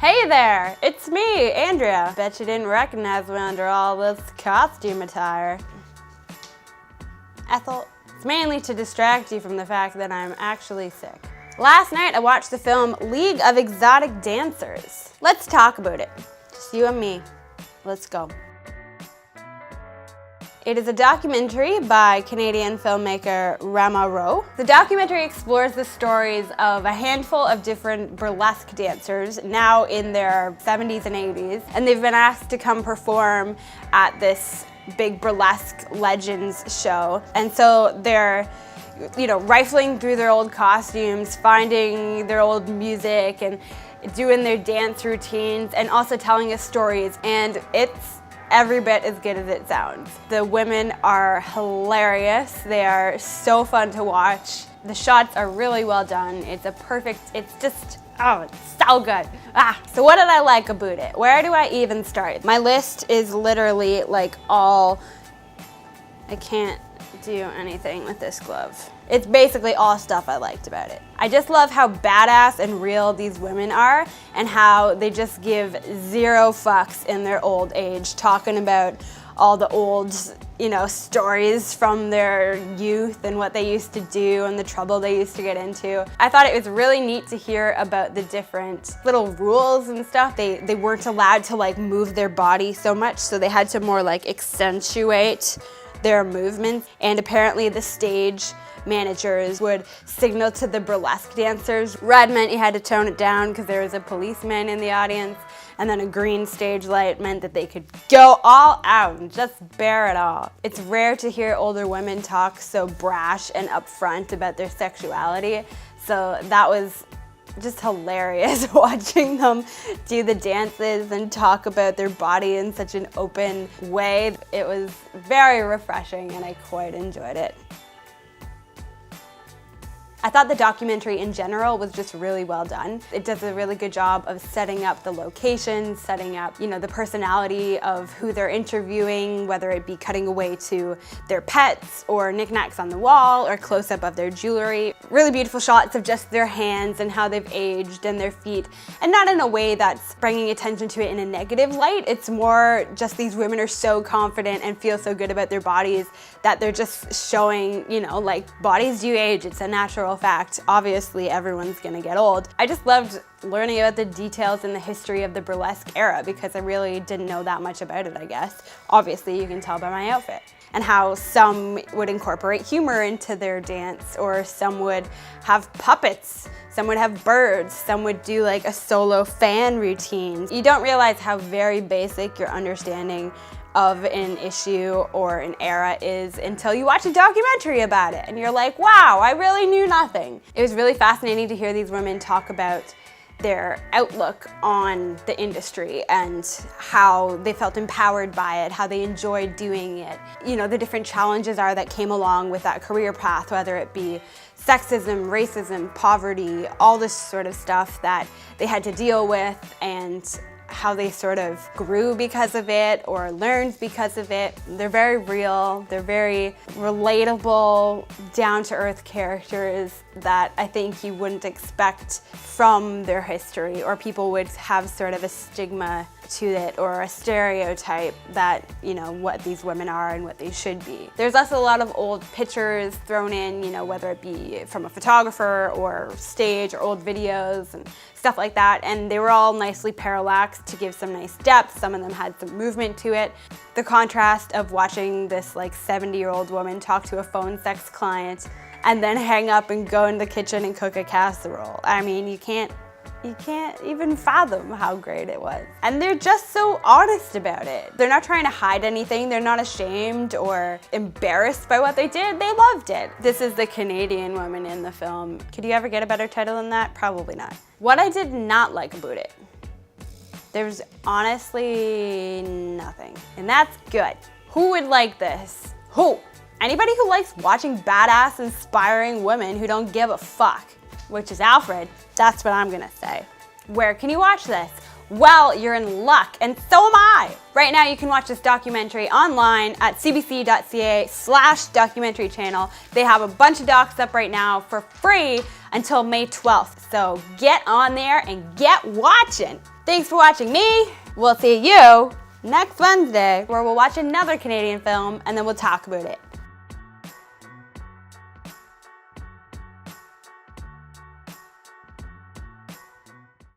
Hey there, it's me, Andrea. Bet you didn't recognize me under all this costume attire. Ethel, it's mainly to distract you from the fact that I'm actually sick. Last night I watched the film League of Exotic Dancers. Let's talk about it. Just you and me. Let's go. It is a documentary by Canadian filmmaker Rama Rau. The documentary explores the stories of a handful of different burlesque dancers now in their 70s and 80s, and they've been asked to come perform at this big burlesque legends show. And so they're rifling through their old costumes, finding their old music and doing their dance routines and also telling us stories, and it's every bit as good as it sounds. The women are hilarious. They are so fun to watch. The shots are really well done. It's just, oh, it's so good. So what did I like about it? Where do I even start? My list is literally like I can't do anything with this glove. It's basically all stuff I liked about it. I just love how badass and real these women are and how they just give zero fucks in their old age, talking about all the old, stories from their youth and what they used to do and the trouble they used to get into. I thought it was really neat to hear about the different little rules and stuff. They weren't allowed to move their body so much, so they had to more accentuate their movements, and apparently the stage managers would signal to the burlesque dancers. Red meant you had to tone it down because there was a policeman in the audience, and then a green stage light meant that they could go all out and just bear it all. It's rare to hear older women talk so brash and upfront about their sexuality, so that was just hilarious watching them do the dances and talk about their body in such an open way. It was very refreshing and I quite enjoyed it. I thought the documentary in general was just really well done. It does a really good job of setting up the locations, setting up, the personality of who they're interviewing, whether it be cutting away to their pets or knickknacks on the wall or close-up of their jewelry. Really beautiful shots of just their hands and how they've aged and their feet, and not in a way that's bringing attention to it in a negative light. It's more just these women are so confident and feel so good about their bodies that they're just showing, bodies do age, it's a natural fact. Obviously, everyone's gonna get old. I just loved learning about the details in the history of the burlesque era because I really didn't know that much about it, I guess. Obviously, you can tell by my outfit. And how some would incorporate humor into their dance, or some would have puppets, some would have birds, some would do a solo fan routine. You don't realize how very basic your understanding of an issue or an era is until you watch a documentary about it and you're like, wow, I really knew nothing. It was really fascinating to hear these women talk about their outlook on the industry and how they felt empowered by it, how they enjoyed doing it. The different challenges that came along with that career path, whether it be sexism, racism, poverty, all this sort of stuff that they had to deal with, and how they sort of grew because of it or learned because of it. They're very real, they're very relatable, down-to-earth characters that I think you wouldn't expect from their history, or people would have sort of a stigma to it or a stereotype that, what these women are and what they should be. There's also a lot of old pictures thrown in, whether it be from a photographer or stage or old videos and stuff like that, and they were all nicely parallaxed to give some nice depth. Some of them had some movement to it. The contrast of watching this 70-year-old woman talk to a phone sex client and then hang up and go in the kitchen and cook a casserole. I mean, you can't even fathom how great it was. And they're just so honest about it. They're not trying to hide anything. They're not ashamed or embarrassed by what they did. They loved it. This is the Canadian woman in the film. Could you ever get a better title than that? Probably not. What I did not like about it, there's honestly nothing. And that's good. Who would like this? Who? Anybody who likes watching badass, inspiring women who don't give a fuck, which is Alfred. That's what I'm gonna say. Where can you watch this? Well, you're in luck, and so am I. Right now, you can watch this documentary online at cbc.ca/documentary channel. They have a bunch of docs up right now for free until May 12th. So get on there and get watching. Thanks for watching me. We'll see you next Wednesday, where we'll watch another Canadian film and then we'll talk about it.